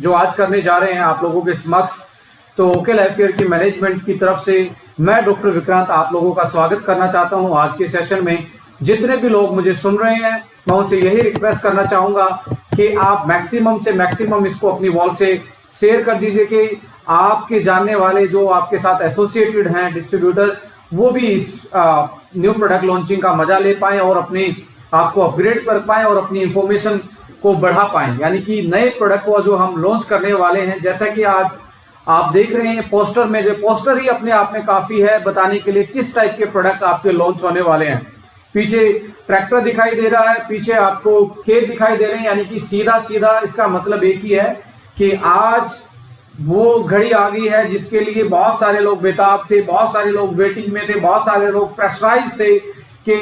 जो आज करने जा रहे हैं आप लोगों के समक्ष। तो ओके लाइफ केयर की मैनेजमेंट की तरफ से मैं डॉक्टर विक्रांत आप लोगों का स्वागत करना चाहता हूं आज के सेशन में। जितने भी लोग मुझे सुन रहे हैं मैं उनसे यही रिक्वेस्ट करना चाहूंगा कि आप मैक्सिमम से मैक्सिमम इसको अपनी वॉल से शेयर कर दीजिए कि आपके जानने वाले जो आपके साथ एसोसिएटेड हैं डिस्ट्रीब्यूटर, वो भी इस न्यू प्रोडक्ट लॉन्चिंग का मजा ले पाएं और अपने आपको अपग्रेड कर पाएं और अपनी इंफॉर्मेशन को बढ़ा पाएं। यानी कि नए प्रोडक्ट को जो हम लॉन्च करने वाले हैं, जैसा कि आज आप देख रहे हैं पोस्टर में, जो पोस्टर ही अपने आप में काफी है बताने के लिए किस टाइप के प्रोडक्ट आपके लॉन्च होने वाले हैं। पीछे ट्रैक्टर दिखाई दे रहा है, पीछे आपको खेत दिखाई दे रहे हैं, यानी कि सीधा सीधा इसका मतलब एक ही है कि आज वो घड़ी आ गई है जिसके लिए बहुत सारे लोग बेताब थे, बहुत सारे लोग वेटिंग में थे, बहुत सारे लोग प्रेशराइज थे कि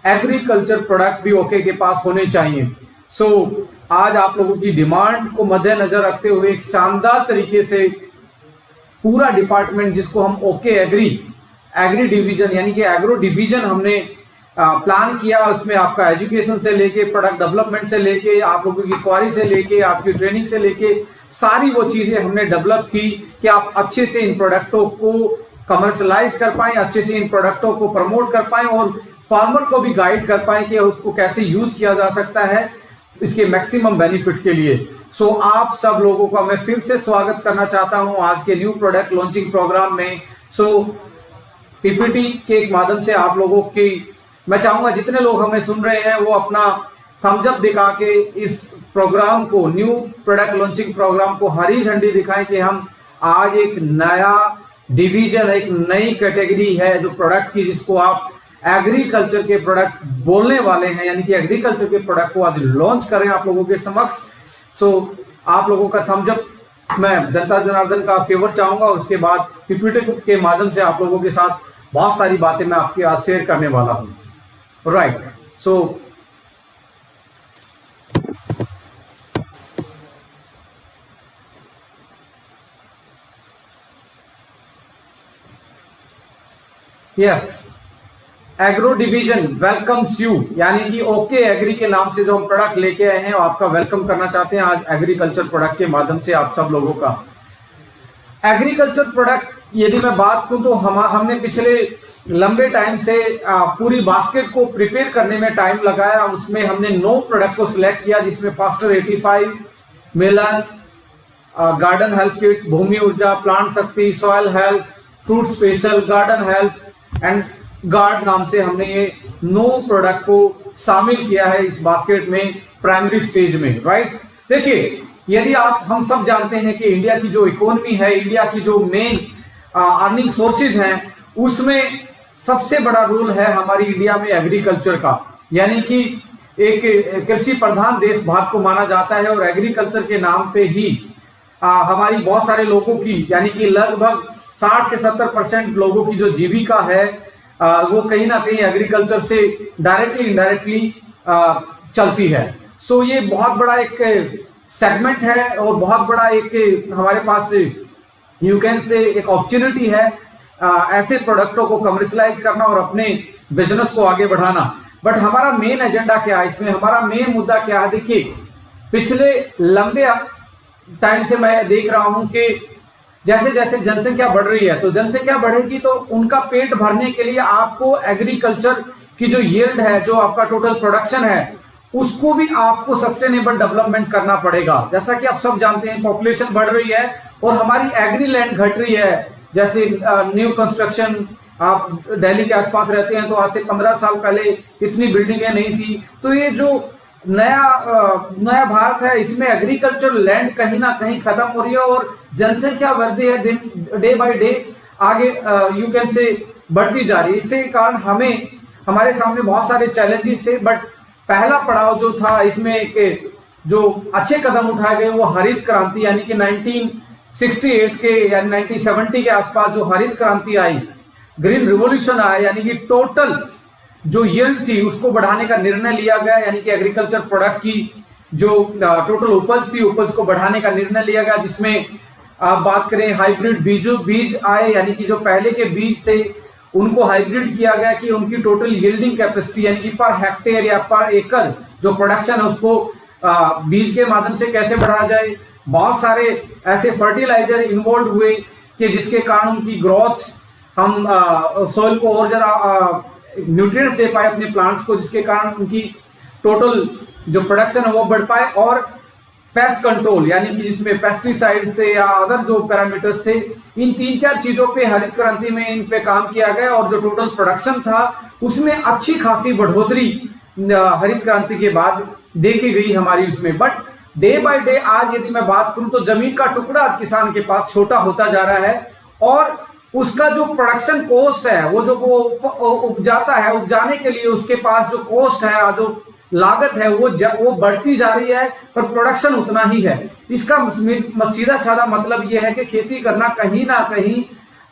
एग्रीकल्चर प्रोडक्ट भी ओके के पास होने चाहिए। सो आज आप लोगों की डिमांड को मद्देनजर रखते हुए एक शानदार तरीके से पूरा डिपार्टमेंट जिसको हम ओके एग्री डिवीजन यानी कि एग्रो डिवीजन हमने प्लान किया। उसमें आपका एजुकेशन से लेके प्रोडक्ट डेवलपमेंट से लेके आप लोगों की क्वारी से लेके आपकी ट्रेनिंग से लेके सारी वो चीजें हमने डेवलप की कि आप अच्छे से इन प्रोडक्टों को कमर्शलाइज कर पाएं, अच्छे से इन प्रोडक्टों को प्रमोट कर पाएं और फार्मर को भी गाइड कर पाएं कि उसको कैसे यूज किया जा सकता है इसके मैक्सिमम बेनिफिट के लिए। सो आप सब लोगों का मैं फिर से स्वागत करना चाहता हूं आज के न्यू प्रोडक्ट लॉन्चिंग प्रोग्राम में। सो पीपीटी के माध्यम से आप लोगों की मैं चाहूंगा जितने लोग हमें सुन रहे हैं वो अपना थम्स अप दिखा के इस प्रोग्राम को, न्यू प्रोडक्ट लॉन्चिंग प्रोग्राम को हरी झंडी दिखाएं कि हम आज एक नया डिवीजन, एक नई कैटेगरी है जो प्रोडक्ट की, जिसको आप एग्रीकल्चर के प्रोडक्ट बोलने वाले हैं, यानी कि एग्रीकल्चर के प्रोडक्ट को आज लॉन्च करें आप लोगों के समक्ष। सो आप लोगों का थम्स अप मैं जनता जनार्दन का फेवर चाहूंगा और उसके बाद पीपीटी के माध्यम से आप लोगों के साथ बहुत सारी बातें मैं आपके आज शेयर करने वाला हूं। Right, so yes, agro division welcomes you, यानी कि ओके एग्री के नाम से जो हम प्रोडक्ट लेके आए हैं आपका वेलकम करना चाहते हैं आज एग्रीकल्चर प्रोडक्ट के माध्यम से आप सब लोगों का। एग्रीकल्चर प्रोडक्ट यदि मैं बात करूं तो हमने पिछले लंबे टाइम से पूरी बास्केट को प्रिपेयर करने में टाइम लगाया। उसमें हमने 9 प्रोडक्ट को सिलेक्ट किया जिसमें faster 85, melon, garden health kit, Bhoomi Urja, plant Shakti, soil health, fruit special, garden health and guard नाम से हमने ये 9 प्रोडक्ट को शामिल किया है इस बास्केट में प्राइमरी स्टेज में। राइट, देखिए यदि हम सब जानते हैं कि इंडिया की जो इकोनॉमी है, इंडिया की जो मेन अर्निंग सोर्सेज हैं, उसमें सबसे बड़ा रोल है हमारी इंडिया में एग्रीकल्चर का। यानी कि एक कृषि प्रधान देश भारत को माना जाता है और एग्रीकल्चर के नाम पे ही हमारी बहुत सारे लोगों की, यानी कि लगभग 60 से 70% लोगों की जो जीविका है वो कहीं ना कहीं एग्रीकल्चर से डायरेक्टली इनडायरेक्टली चलती है। सो ये बहुत बड़ा एक सेगमेंट है और बहुत बड़ा एक हमारे पास यू कैन से एक अपॉर्चुनिटी है ऐसे प्रोडक्टों को कमर्शलाइज करना और अपने बिजनेस को आगे बढ़ाना। बट हमारा मेन एजेंडा क्या है इसमें, हमारा मेन मुद्दा क्या है? देखिए पिछले लंबे टाइम से मैं देख रहा हूं कि जैसे जैसे जनसंख्या बढ़ रही है तो जनसंख्या बढ़ेगी तो उनका पेट भरने के लिए आपको एग्रीकल्चर की जो यील्ड है, जो आपका टोटल प्रोडक्शन है, उसको भी आपको सस्टेनेबल डेवलपमेंट करना पड़ेगा। जैसा कि आप सब जानते हैं पॉपुलेशन बढ़ रही है और हमारी एग्री लैंड घट रही है। जैसे न्यू कंस्ट्रक्शन, आप दिल्ली के आसपास रहते हैं तो आज से 15 साल पहले इतनी बिल्डिंगें नहीं थी। तो ये जो नया भारत है इसमें एग्रीकल्चर लैंड कहीं ना कहीं खत्म हो रही है और जनसंख्या वृद्धि है डे बाय डे आगे यू कैन से बढ़ती जा रही है। इससे कारण हमारे सामने बहुत सारे चैलेंजेस थे, बट पहला पड़ाव जो था इसमें एक जो अच्छे कदम उठाए गए वो हरित क्रांति, यानी कि 1968 के यानी 1970 के आसपास जो हरित क्रांति आई, ग्रीन रिवॉल्यूशन आया, यानी कि टोटल जो यील्ड थी उसको बढ़ाने का निर्णय लिया गया। यानी कि एग्रीकल्चर प्रोडक्ट की जो टोटल उपज थी, उपज को बढ़ाने का निर्णय लिया गया, जिसमें आप बात करें हाइब्रिड बीज आए, यानी कि जो पहले के बीज थे उनको हाइब्रिड किया गया कि उनकी टोटल यील्डिंग कैपेसिटी यानी कि पर हेक्टेयर या पर एकड़ जो प्रोडक्शन है उसको बीज के माध्यम से कैसे बढ़ाया जाए। बहुत सारे ऐसे फर्टिलाइजर इन्वॉल्व हुए कि जिसके कारण उनकी ग्रोथ, हम सॉइल को और ज्यादा न्यूट्रिएंट्स दे पाए अपने प्लांट्स को, जिसके कारण उनकी टोटल जो प्रोडक्शन है वो बढ़ पाए। और पेस्ट कंट्रोल यानी कि जिसमें पेस्टिसाइड से या अदर जो पैरामीटर्स थे, इन 3-4 चीजों पे हरित क्रांति में इन पे काम किया गया और जो टोटल प्रोडक्शन था उसमें अच्छी खासी बढ़ोतरी हरित क्रांति के बाद देखी गई हमारी उसमें। बट डे बाय डे आज यदि मैं बात करूं तो जमीन का टुकड़ा आज किसान के पास छोटा होता जा रहा है और उसका जो प्रोडक्शन कॉस्ट है, वो जो वो उपजाता है, उपजाने के लिए उसके पास जो कॉस्ट है, जो लागत है वो बढ़ती जा रही है, पर प्रोडक्शन उतना ही है। इसका सीधा साधा मतलब ये है कि खेती करना कहीं ना कहीं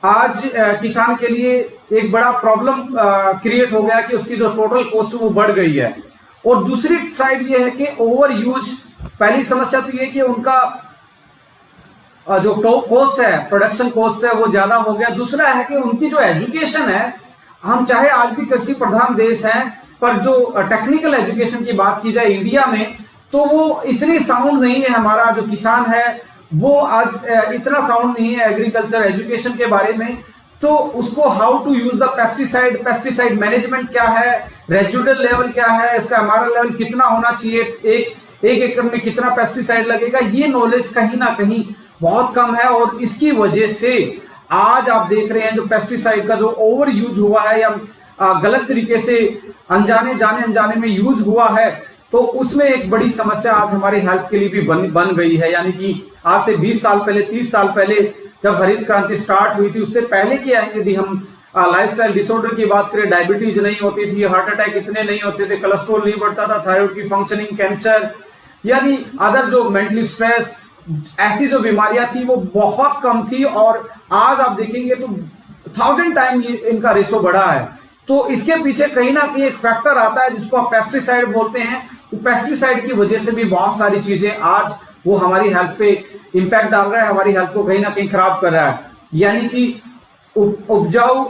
आज किसान के लिए एक बड़ा प्रॉब्लम क्रिएट हो गया कि उसकी जो टोटल कॉस्ट वो बढ़ गई है। और दूसरी साइड ये है कि ओवर यूज, पहली समस्या तो ये कि उनका जो कॉस्ट है, प्रोडक्शन कॉस्ट है, वो ज्यादा हो गया। दूसरा है कि उनकी जो एजुकेशन है, हम चाहे आज भी कृषि प्रधान देश हैं, पर जो टेक्निकल एजुकेशन की बात की जाए इंडिया में तो वो इतनी साउंड नहीं है। हमारा जो किसान है वो आज इतना साउंड नहीं है एग्रीकल्चर एजुकेशन के बारे में। तो उसको how to use the pesticide, pesticide management क्या है, रेजिडुअल लेवल क्या है, इसका एमआरएल लेवल कितना होना चाहिए, एक एकड़ में कितना पेस्टिसाइड लगेगा, ये नॉलेज कहीं ना कहीं बहुत कम है। और इसकी वजह से आज आप देख रहे हैं जो पेस्टिसाइड का जो ओवर यूज हुआ है या गलत तरीके से अनजाने में यूज हुआ है, तो उसमें एक बड़ी समस्या आज हमारे हेल्थ के लिए भी बन गई है। यानी कि आज से 20 साल पहले, 30 साल पहले जब हरित क्रांति स्टार्ट हुई थी, उससे पहले क्या है, यदि हम लाइफस्टाइल डिसऑर्डर की बात करें, डायबिटीज नहीं होती थी, हार्ट अटैक इतने नहीं होते थे, कोलेस्ट्रॉल नहीं बढ़ता था, थायराइड की फंक्शनिंग, कैंसर यानी अदर जो मेंटली स्ट्रेस, ऐसी जो बीमारियां थी वो बहुत कम थी। और आज आप देखेंगे तो 1000 टाइम इनका रेशो बढ़ा है। तो इसके पीछे कहीं ना कहीं एक फैक्टर आता है जिसको आप पेस्टिसाइड बोलते हैं। तो पेस्टिसाइड की वजह से भी बहुत सारी चीजें आज वो हमारी हेल्थ पे इंपैक्ट डाल रहा है, हमारी हेल्थ को कहीं ना कहीं खराब कर रहा है। यानी कि उपजाऊ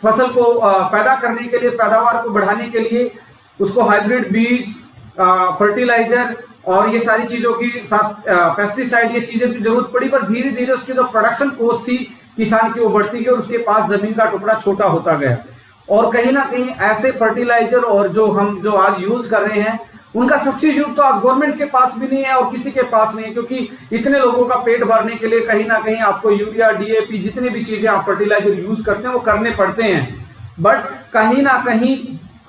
फसल को पैदा करने के लिए, पैदावार को बढ़ाने के लिए उसको हाइब्रिड बीज, फर्टिलाइजर और ये सारी चीजों की साथ पेस्टिसाइड, ये चीजें की जरूरत पड़ी, पर धीरे धीरे उसकी जो प्रोडक्शन कॉस्ट थी किसान की वो बढ़ती गई और उसके पास जमीन का टुकड़ा छोटा होता गया। और कहीं ना कहीं ऐसे फर्टिलाइजर और जो आज यूज कर रहे हैं उनका सब्स्टिट्यूट तो आज गवर्नमेंट के पास भी नहीं है और किसी के पास नहीं है, क्योंकि इतने लोगों का पेट भरने के लिए कहीं ना कहीं आपको यूरिया, डीएपी, जितनी भी चीजें आप फर्टिलाइजर यूज करते हैं वो करने पड़ते हैं। बट कहीं ना कहीं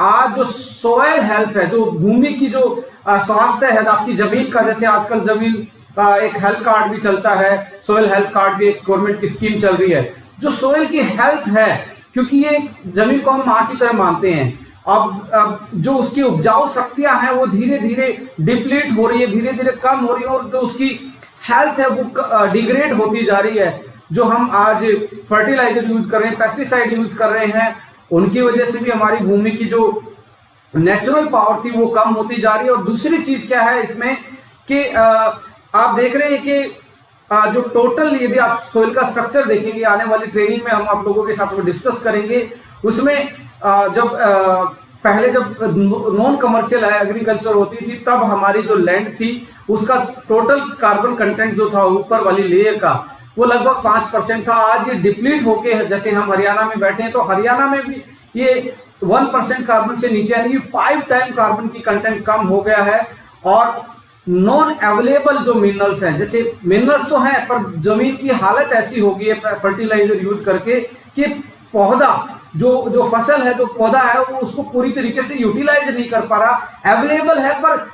आज जो सोयल हेल्थ है, जो भूमि की जो स्वास्थ्य है आपकी जमीन का, जैसे आजकल जमीन का एक हेल्थ कार्ड भी चलता है, सोयल हेल्थ कार्ड भी एक गवर्नमेंट की स्कीम चल रही है। जो सोयल की हेल्थ है, क्योंकि ये जमीन को हम मां की तरह मानते हैं, अब जो उसकी उपजाऊ शक्तियां हैं वो धीरे धीरे डिप्लीट हो रही है, धीरे धीरे कम हो रही है, और जो उसकी हेल्थ है वो डिग्रेड होती जा रही है। जो हम आज फर्टिलाइजर यूज कर रहे हैं, पेस्टिसाइड यूज कर रहे हैं, उनकी वजह से भी हमारी भूमि की जो नेचुरल पावर थी वो कम होती जा रही है। और दूसरी चीज क्या है इसमें कि आप देख रहे हैं कि जो टोटल, यदि आप सोइल का स्ट्रक्चर देखेंगे, आने वाली ट्रेनिंग में हम आप लोगों के साथ वो डिस्कस करेंगे, उसमें जब पहले जब नॉन कमर्शियल एग्रीकल्चर होती थी तब हमारी जो लैंड थी उसका टोटल कार्बन कंटेंट जो था ऊपर वाली लेयर का वो लगभग 5% था। आज ये डिप्लीट होके, जैसे हम हरियाणा में बैठे हैं तो हरियाणा में भी ये 1% कार्बन से नीचे, यानी 5 टाइम कार्बन की कंटेंट कम हो गया है। और नॉन अवेलेबल जो मिनरल्स हैं, जैसे मिनरल्स तो हैं पर जमीन की हालत ऐसी हो गई है फर्टिलाइजर यूज करके कि पौधा जो फसल है, जो पौधा है, वो उसको पूरी तरीके से यूटिलाइज नहीं कर पा रहा। अवेलेबल है पर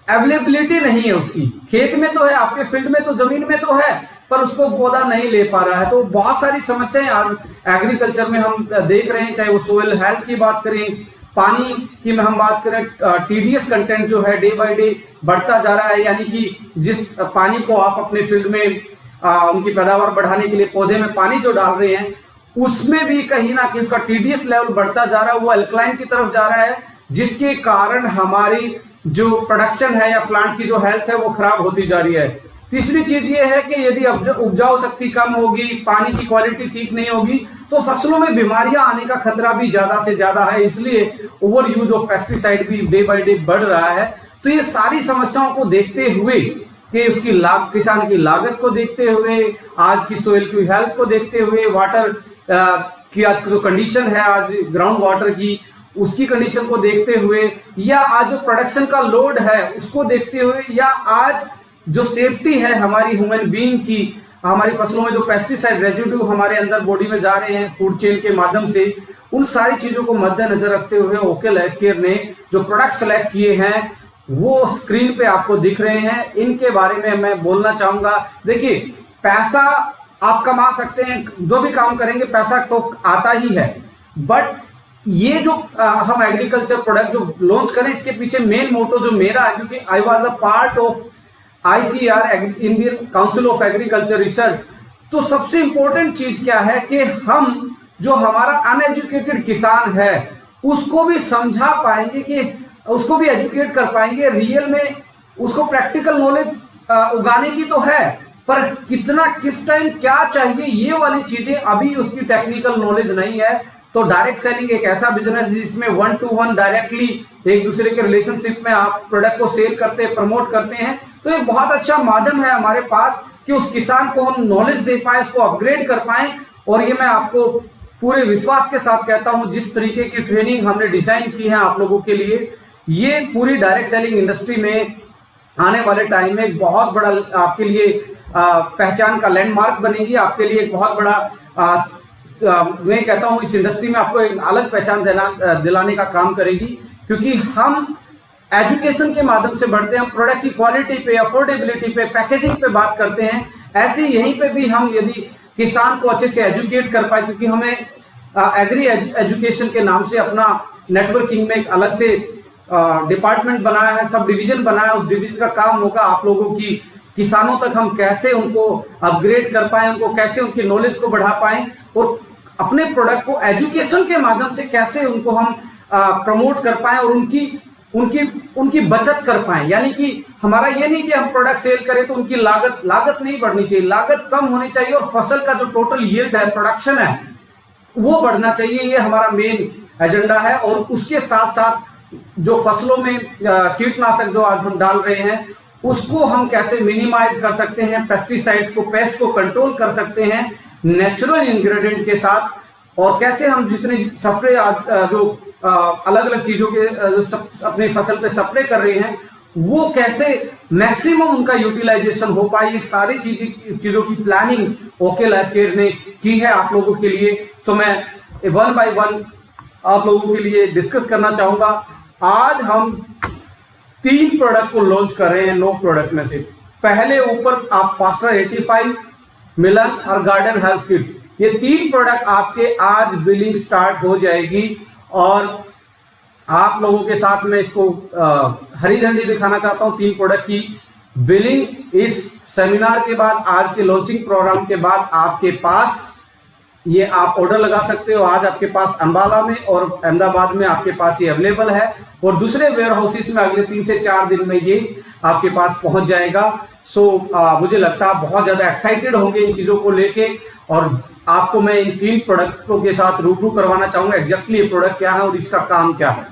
अवेलेबिलिटी नहीं है उसकी। खेत में तो है, आपके फील्ड में तो, जमीन में तो है, पर उसको पौधा नहीं ले पा रहा है। तो बहुत सारी समस्याएं आज एग्रीकल्चर में हम देख रहे हैं, चाहे वो सोइल हेल्थ की बात करें, पानी की में हम बात करें, टीडीएस कंटेंट जो है डे बाय डे बढ़ता जा रहा है। यानी कि जिस पानी को आप अपने फील्ड में उनकी पैदावार बढ़ाने के लिए पौधे में पानी जो डाल रहे हैं, उसमें भी कहीं ना कहीं उसका टीडीएस लेवल बढ़ता जा रहा है, वो अल्कलाइन की तरफ जा रहा है, जिसके कारण हमारी जो प्रोडक्शन है या प्लांट की जो हेल्थ है वो खराब होती जा रही है। तीसरी चीज ये है कि यदि उपजाऊ शक्ति कम होगी, पानी की क्वालिटी ठीक नहीं होगी, तो फसलों में बीमारियां आने का खतरा भी ज्यादा से ज्यादा है। इसलिए ओवर यूज ऑफ पेस्टिसाइड भी डे बाय डे बढ़ रहा है। तो ये सारी समस्याओं को देखते हुए कि उसकी किसान की लागत को देखते हुए, आज की सोइल की हेल्थ को देखते हुए, वाटर की आज जो कंडीशन है आज ग्राउंड वाटर की, उसकी कंडीशन को देखते हुए, या आज जो प्रोडक्शन का लोड है उसको देखते हुए, या आज जो सेफ्टी है हमारी ह्यूमन बीइंग की, हमारी फसलों में जो पेस्टिसाइड रेजिड्यू हमारे अंदर बॉडी में जा रहे हैं फूड चेन के माध्यम से, उन सारी चीजों को मद्देनजर रखते हुए ओके लाइफ केयर ने जो प्रोडक्ट सेलेक्ट किए हैं वो स्क्रीन पे आपको दिख रहे हैं। इनके बारे में मैं बोलना चाहूंगा। देखिए, पैसा आप कमा सकते हैं, जो भी काम करेंगे पैसा तो आता ही है, बट ये जो हम एग्रीकल्चर प्रोडक्ट जो लॉन्च करें, इसके पीछे मेन मोटो जो मेरा है, क्योंकि I was the part of ICR Indian council of agriculture research, तो सबसे इंपॉर्टेंट चीज क्या है कि हम जो हमारा अनएजुकेटेड किसान है उसको भी समझा पाएंगे, कि उसको भी एजुकेट कर पाएंगे। रियल में उसको प्रैक्टिकल नॉलेज उगाने की तो है, पर कितना किस टाइम क्या चाहिए ये वाली चीजें अभी उसकी टेक्निकल नॉलेज नहीं है। तो डायरेक्ट सेलिंग एक ऐसा बिजनेस जिसमें 1 to 1 डायरेक्टली एक दूसरे के रिलेशनशिप में आप प्रोडक्ट को सेल करते हैं, प्रमोट करते हैं, तो एक बहुत अच्छा माध्यम है हमारे पास कि उस किसान को हम नॉलेज दे पाए, उसको अपग्रेड कर पाए। और ये मैं आपको पूरे विश्वास के साथ कहता हूं, जिस तरीके की ट्रेनिंग हमने डिजाइन की है आप लोगों के लिए, ये पूरी डायरेक्ट सेलिंग इंडस्ट्री में आने वाले टाइम में एक बहुत बड़ा आपके लिए पहचान का लैंडमार्क बनेगी, आपके लिए एक बहुत बड़ा मैं कहता हूं इस इंडस्ट्री में आपको एक अलग पहचान दिलाने का काम करेगी, क्योंकि हम एजुकेशन के माध्यम से बढ़ते हैं। हम प्रोडक्ट की क्वालिटी पे, अफोर्डेबिलिटी पे, पैकेजिंग पे बात करते हैं। ऐसे यहीं पे भी हम यदि किसान को अच्छे से एजुकेट कर पाए, क्योंकि हमें एग्री एजुकेशन के नाम से अपना नेटवर्किंग में एक अलग से डिपार्टमेंट बनाया है, सब डिवीजन बनाया है। उस डिवीजन का काम होगा आप लोगों की किसानों तक हम कैसे उनको अपग्रेड कर पाए, उनको कैसे उनकी नॉलेज को बढ़ा पाए, और अपने प्रोडक्ट को एजुकेशन के माध्यम से कैसे उनको हम प्रमोट कर पाए और उनकी बचत कर पाए। यानी कि हमारा ये नहीं कि हम प्रोडक्ट सेल करें तो उनकी लागत नहीं बढ़नी चाहिए, लागत कम होनी चाहिए, और फसल का जो टोटल यील्ड है, प्रोडक्शन है, वो बढ़ना चाहिए। ये हमारा मेन एजेंडा है। और उसके साथ साथ जो फसलों में कीटनाशक जो आज हम डाल रहे हैं उसको हम कैसे मिनिमाइज कर सकते हैं, पेस्टिसाइड्स को, पेस्ट को कंट्रोल कर सकते हैं नेचुरल इंग्रेडिएंट के साथ, और कैसे हम जितने स्प्रे जो अलग अलग चीजों के जो अपने फसल पे स्प्रे कर रहे हैं वो कैसे मैक्सिमम उनका यूटिलाइजेशन हो पाए। ये सारी चीजों की प्लानिंग ओके लाइफ केयर ने की है आप लोगों के लिए। सो मैं 1 by 1 आप लोगों के लिए डिस्कस करना चाहूंगा। आज हम 3 प्रोडक्ट को लॉन्च कर रहे हैं 9 प्रोडक्ट में से। पहले ऊपर आप फास्टर 85, मिलन और गार्डन हेल्थ किट, ये 3 प्रोडक्ट आपके आज बिलिंग स्टार्ट हो जाएगी, और आप लोगों के साथ में इसको हरी झंडी दिखाना चाहता हूं। 3 प्रोडक्ट की बिलिंग इस सेमिनार के बाद, आज के लॉन्चिंग प्रोग्राम के बाद आपके पास ये आप ऑर्डर लगा सकते हो। आज आपके पास अंबाला में और अहमदाबाद में आपके पास ये अवेलेबल है, और दूसरे वेयर हाउसेस में अगले 3 से 4 दिन में ये आपके पास पहुंच जाएगा। सो मुझे लगता है आप बहुत ज्यादा एक्साइटेड होंगे इन चीजों को लेके, और आपको मैं इन 3 प्रोडक्टों के साथ रूबरू करवाना चाहूंगा एग्जैक्टली ये प्रोडक्ट क्या है और इसका काम क्या है।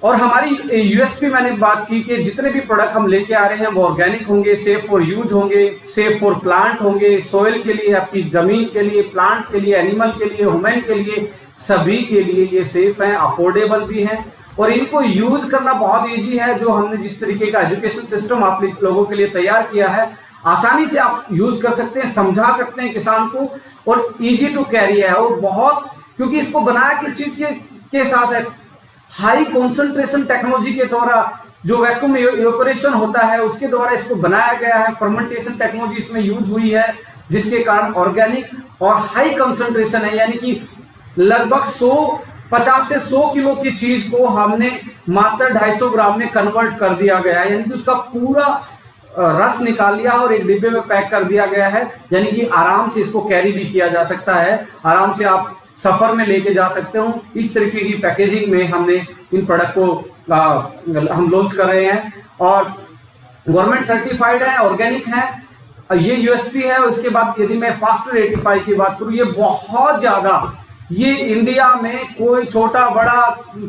और हमारी यूएसपी मैंने बात की कि जितने भी प्रोडक्ट हम लेके आ रहे हैं वो ऑर्गेनिक होंगे, सेफ फॉर यूज होंगे, सेफ फॉर प्लांट होंगे, सोइल के लिए, आपकी जमीन के लिए, प्लांट के लिए, एनिमल के लिए, ह्यूमन के लिए, सभी के लिए ये सेफ हैं, अफोर्डेबल भी हैं, और इनको यूज करना बहुत इजी है। जो हमने जिस तरीके का एजुकेशन सिस्टम आप लोगों के लिए तैयार किया है, आसानी से आप यूज कर सकते हैं, समझा सकते हैं किसान को, और इजी टू कैरी है। और बहुत, क्योंकि इसको बनाया किस चीज के साथ है, हाई कॉन्सेंट्रेशन टेक्नोलॉजी के द्वारा, जो वैक्यूम इवेपोरेशन होता है उसके द्वारा इसको बनाया गया है। फर्मेंटेशन टेक्नोलॉजी इसमें यूज हुई है, जिसके कारण ऑर्गेनिक और हाई कंसंट्रेशन है। यानी कि लगभग 50 से 100 किलो की चीज को हमने मात्र 250 ग्राम में कन्वर्ट कर दिया गया है, यानी कि उसका पूरा रस निकाल लिया और एक डिब्बे में पैक कर दिया गया है। यानी कि आराम से इसको कैरी भी किया जा सकता है, आराम से आप सफर में लेके जा सकते हो। इस तरीके की पैकेजिंग में हमने इन प्रोडक्ट को हम लॉन्च कर रहे हैं, और गवर्नमेंट सर्टिफाइड है, ऑर्गेनिक है, ये यूएसपी है। उसके बाद यदि मैं फास्टर 85 की बात करूं, ये बहुत ज्यादा, ये इंडिया में कोई छोटा बड़ा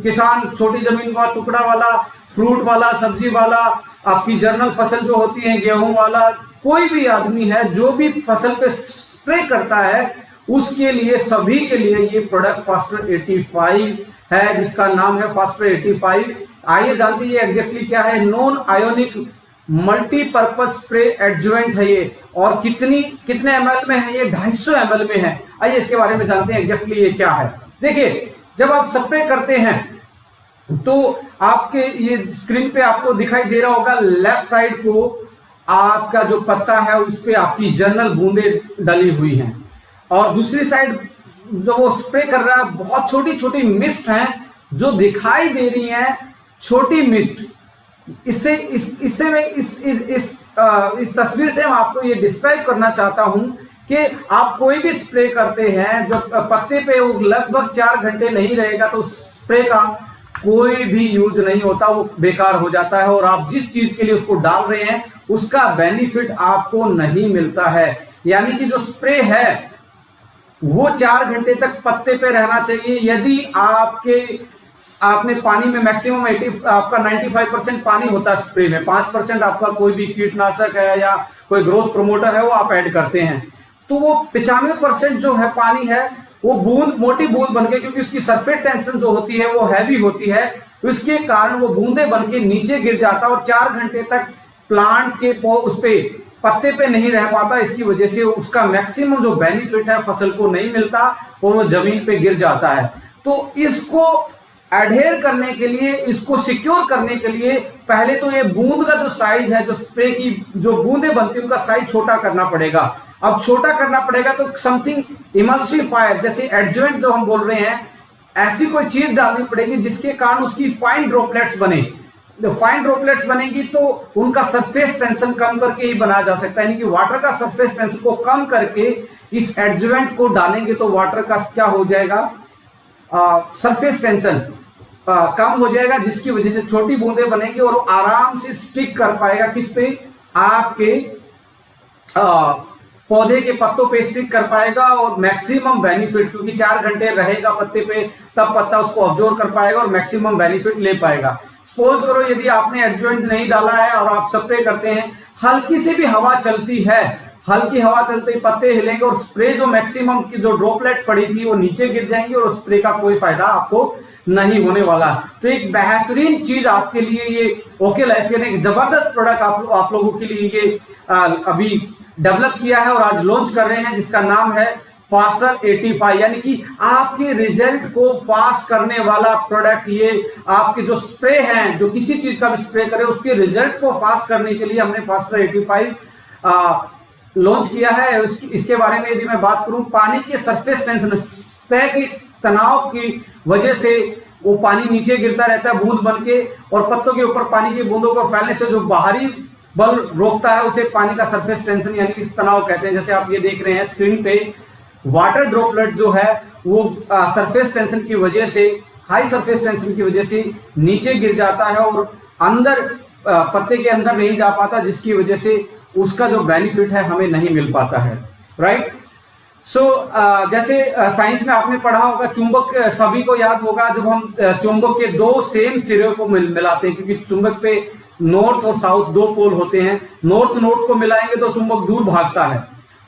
किसान, छोटी जमीन का टुकड़ा वाला फ्रूट वाला, सब्जी वाला, आपकी जर्नल फसल जो होती है, गेहूं वाला, कोई भी आदमी है जो भी फसल पे स्प्रे करता है, उसके लिए, सभी के लिए ये प्रोडक्ट फास्टर 85 है, जिसका नाम है फास्टर 85। आइए जानते हैं ये एग्जैक्टली क्या है। Non ionic multipurpose spray adjuvant है ये, और कितने ml में है ये? 250 ml में है। आइए इसके बारे में जानते हैं एग्जैक्टली ये क्या है। देखिए, जब आप स्प्रे करते हैं तो आपके ये स्क्रीन पे आपको दिखाई दे रहा होगा, लेफ्ट साइड को आपका जो पत्ता है उस पे आपकी जर्नल बूंदे डली हुई हैं, और दूसरी साइड जो वो स्प्रे कर रहा है, बहुत छोटी छोटी मिस्ट हैं जो दिखाई दे रही हैं, छोटी मिस्ट। इससे मैं इस तस्वीर से मैं आपको ये डिस्क्राइब करना चाहता हूं कि आप कोई भी स्प्रे करते हैं, जो पत्ते पे वो लगभग 4 घंटे नहीं रहेगा तो स्प्रे का कोई भी यूज नहीं होता, वो बेकार हो जाता है, और आप जिस चीज के लिए उसको डाल रहे हैं उसका बेनिफिट आपको नहीं मिलता है। यानी कि जो स्प्रे है वो 4 घंटे तक पत्ते पे रहना चाहिए। यदि आपने पानी में मैक्सिमम आपका 95% पानी होता है स्प्रे में, 5% आपका कोई भी कीटनाशक है या कोई ग्रोथ प्रमोटर है वो आप ऐड करते हैं, तो वो 95% जो है पानी है वो बूंद, मोटी बूंद बनके, क्योंकि उसकी सरफेस टेंशन जो होती है वो हैवी होती है, तो इसके कारण वो बूंदे बनके नीचे गिर जाता है और 4 घंटे तक प्लांट के उस पे पत्ते पे नहीं रह पाता। इसकी वजह से उसका मैक्सिमम जो बेनिफिट है फसल को नहीं मिलता और वो जमीन पे गिर जाता है। तो इसको एडहेयर करने के लिए, इसको सिक्योर करने के लिए पहले तो ये बूंद का जो साइज है, जो स्प्रे की जो बूंदे बनती है उनका साइज छोटा करना पड़ेगा। अब छोटा करना पड़ेगा तो समथिंग इमल्सिफायर, जैसे एडजुवेंट जो हम बोल रहे हैं, ऐसी कोई चीज डालनी पड़ेगी जिसके कारण उसकी फाइन ड्रॉपलेट्स बने। जो फाइन ड्रॉपलेट्स बनेगी तो उनका सरफेस टेंशन कम करके ही बनाया जा सकता है, यानी कि वाटर का सरफेस टेंशन को कम करके इस एडजुवेंट को डालेंगे तो वाटर का क्या हो जाएगा, सरफेस टेंशन कम हो जाएगा, जिसकी वजह से छोटी बूंदे बनेगी और आराम से स्टिक कर पाएगा किस पे, आपके पौधे के पत्तों पे स्टिक कर पाएगा, और मैक्सिमम बेनिफिट, क्योंकि 4 घंटे रहेगा पत्ते पे तब पत्ता उसको ऑब्जर्व कर पाएगा और मैक्सिमम बेनिफिट ले पाएगा। सपोज करो यदि आपने एडजुवेंट नहीं डाला है और आप स्प्रे करते हैं, हल्की सी भी हवा चलती है, हल्की हवा चलते ही पत्ते हिलेंगे और स्प्रे जो मैक्सिमम की जो ड्रॉपलेट पड़ी थी वो नीचे गिर जाएंगी और स्प्रे का कोई फायदा आपको नहीं होने वाला। तो एक बेहतरीन चीज आपके लिए ये ओके लाइफ यानी एक जबरदस्त प्रोडक्ट आप लोगों के लिए ये अभी डेवलप किया है और आज लॉन्च कर रहे हैं, जिसका नाम है फास्टर 85, यानी कि आपके रिजल्ट को फास्ट करने वाला प्रोडक्ट। ये आपके जो स्प्रे हैं, जो किसी चीज का भी स्प्रे करें, उसके रिजल्ट को फास्ट करने के लिए हमने फास्टर 85 लॉन्च किया है। इसके बारे में यदि मैं बात करूं, पानी के सरफेस टेंशन, सतह के तनाव की वजह से वो पानी नीचे गिरता रहता है बूंद बन के, और पत्तों के ऊपर पानी की बूंदों को फैलने से जो बाहरी बल रोकता है उसे पानी का सरफेस टेंशन यानी कि तनाव कहते हैं। जैसे आप ये देख रहे हैं स्क्रीन पे, वाटर ड्रॉपलेट जो है वो सरफेस टेंशन की वजह से, हाई सरफेस टेंशन की वजह से नीचे गिर जाता है और अंदर पत्ते के अंदर नहीं जा पाता, जिसकी वजह से उसका जो बेनिफिट है हमें नहीं मिल पाता है, राइट। सो जैसे साइंस में आपने पढ़ा होगा, चुंबक, सभी को याद होगा, जब हम चुंबक के 2 सेम सिरे को मिलाते हैं, क्योंकि चुंबक पे नॉर्थ और साउथ 2 पोल होते हैं, नॉर्थ नॉर्थ को मिलाएंगे तो चुंबक दूर भागता है,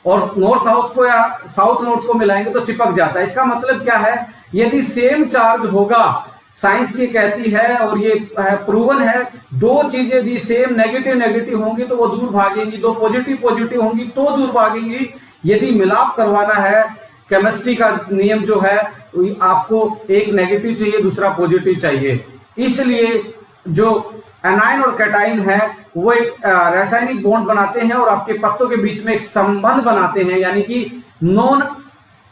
और नॉर्थ साउथ को या साउथ नॉर्थ को मिलाएंगे तो चिपक जाता है। इसका मतलब क्या है, यदि सेम चार्ज होगा, साइंस ये कहती है और ये प्रूवन है, 2 चीजें यदि सेम नेगेटिव नेगेटिव होंगी तो वो दूर भागेंगी, 2 पॉजिटिव पॉजिटिव होंगी तो दूर भागेंगी। यदि मिलाप करवाना है, केमिस्ट्री का नियम जो है, आपको एक नेगेटिव चाहिए, दूसरा पॉजिटिव चाहिए। इसलिए जो एनाइन और कैटाइन है वो एक रासायनिक बॉन्ड बनाते हैं और आपके पत्तों के बीच में एक संबंध बनाते हैं, यानी कि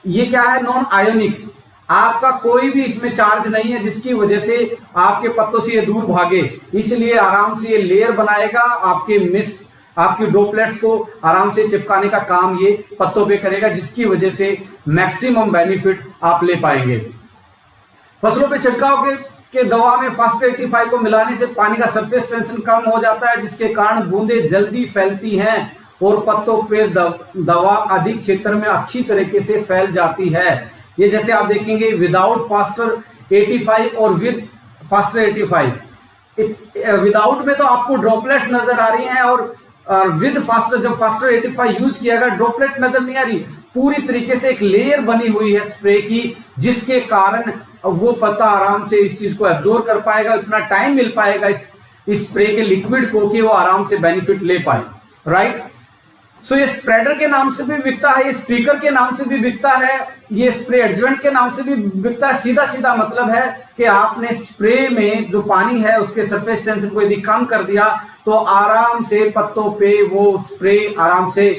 ये क्या है, नॉन आयोनिक, आपका कोई भी इसमें चार्ज नहीं है, जिसकी वजह से आपके पत्तों से ये दूर भागे। इसलिए आराम से ये लेयर बनाएगा, आपके मिस्ट, आपकी ड्रॉपलेट्स को आराम से चिपकाने का काम ये पत्तों पे करेगा, जिसकी वजह से मैक्सिमम बेनिफिट आप ले पाएंगे। फसलों पे छिड़काव के दवा में फास्टर 85 को मिलाने से पानी का सरफेस टेंशन कम हो जाता है, जिसके कारण बूंदे जल्दी फैलती हैं और पत्तों पे दवा अधिक क्षेत्र में अच्छी तरीके से फैल जाती है। ये जैसे आप देखेंगे विदाउट फास्टर 85 और विद फास्टर 85, विदाउट में तो आपको ड्रॉपलेट्स नजर आ रही हैं, और विद फास्टर जब फास्टर 85 यूज किया गया ड्रॉपलेट नजर नहीं आ रही, पूरी तरीके से एक लेयर बनी हुई है स्प्रे की, जिसके कारण वो पत्ता आराम से इस चीज को एब्जॉर्ब कर पाएगा, इतना टाइम मिल पाएगा इस स्प्रे के लिक्विड को कि वो आराम से बेनिफिट ले पाए, राइट। सो ये स्प्रेडर के नाम से भी बिकता है, ये स्पीकर के नाम से भी बिकता है, ये स्प्रे एडजवेंट के नाम से भी बिकता है। सीधा सीधा मतलब है कि आपने स्प्रे में जो पानी है उसके सरफेस टेंशन को यदि कम कर दिया तो आराम से पत्तों पे वो स्प्रे आराम से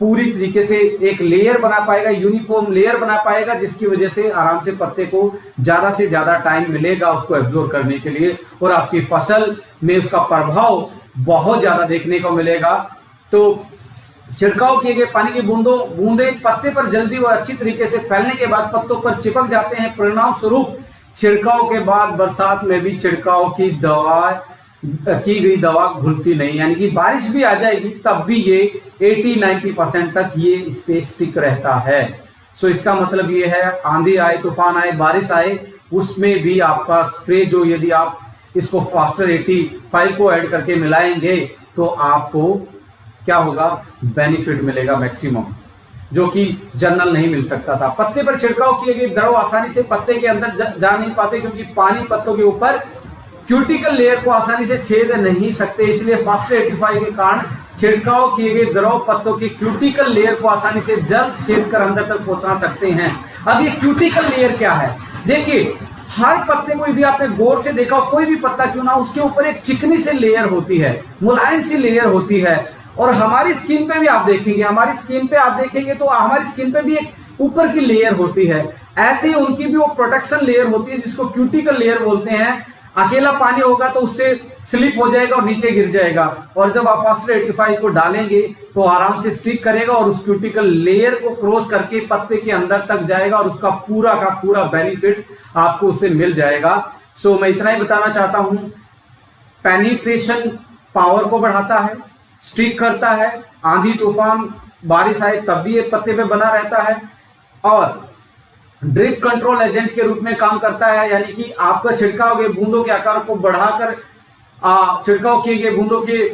पूरी तरीके से एक लेयर बना पाएगा, यूनिफॉर्म लेयर बना पाएगा, जिसकी वजह से आराम से पत्ते को ज्यादा से ज्यादा टाइम मिलेगा उसको एब्जॉर्ब करने के लिए, और आपकी फसल में उसका प्रभाव बहुत ज्यादा देखने को मिलेगा। तो छिड़काव किए गए पानी की बूंदे पत्ते पर जल्दी और अच्छी तरीके से फैलने के बाद पत्तों पर चिपक जाते हैं। परिणाम स्वरूप छिड़काव के बाद बरसात में भी छिड़काव की गई दवा घुलती नहीं, यानी कि बारिश भी आ जाएगी तब भी ये 80-90% तक ये इस पे स्टिक रहता है। सो इसका मतलब ये है आंधी आए, तूफान आए, बारिश आए, उसमें भी आपका स्प्रे जो यदि आप इसको फास्टर 85 को ऐड करके मिलाएंगे तो आपको क्या होगा, बेनिफिट मिलेगा मैक्सिमम, जो कि जनरल नहीं मिल सकता था। पत्ते पर छिड़काव किए गए द्रव आसानी से पत्ते के अंदर जा नहीं पाते, क्योंकि पानी पत्तों के ऊपर क्यूटिकल लेयर को आसानी से छेद नहीं सकते, इसलिए फास्टर 85 के कारण छिड़काव किए गए द्रव पत्तों की क्यूटिकल लेयर को आसानी से जल्द छेद कर अंदर तक पहुंचा सकते हैं। अब ये क्यूटिकल लेयर क्या है, देखिए हर पत्ते को यदि आपने गौर से देखा, कोई भी पत्ता क्यों ना, उसके ऊपर एक चिकनी सी लेयर होती है, मुलायम सी लेयर होती है। और हमारी स्किन पे भी आप देखेंगे, तो हमारी स्किन पे भी एक ऊपर की लेयर होती है, ऐसे ही उनकी भी वो प्रोटेक्शन लेयर होती है जिसको क्यूटिकल लेयर बोलते हैं। अकेला पानी होगा तो उससे स्लिप हो जाएगा और नीचे गिर जाएगा, और जब आप फास्टर 85 को डालेंगे तो आराम से स्टिक करेगा और उस क्यूटिकल लेयर को क्रॉस करके पत्ते के अंदर तक जाएगा और उसका पूरा का पूरा बेनिफिट आपको उससे मिल जाएगा। सो मैं इतना ही बताना चाहता हूं, पेनिट्रेशन पावर को बढ़ाता है, स्टिक करता है, आंधी तूफान बारिश आए तब भी ये पत्ते पे बना रहता है, और ड्रिप कंट्रोल एजेंट के रूप में काम करता है, यानी कि आपका छिड़काव के बूंदों के आकार को बढ़ाकर छिड़काव किए गए बूंदों के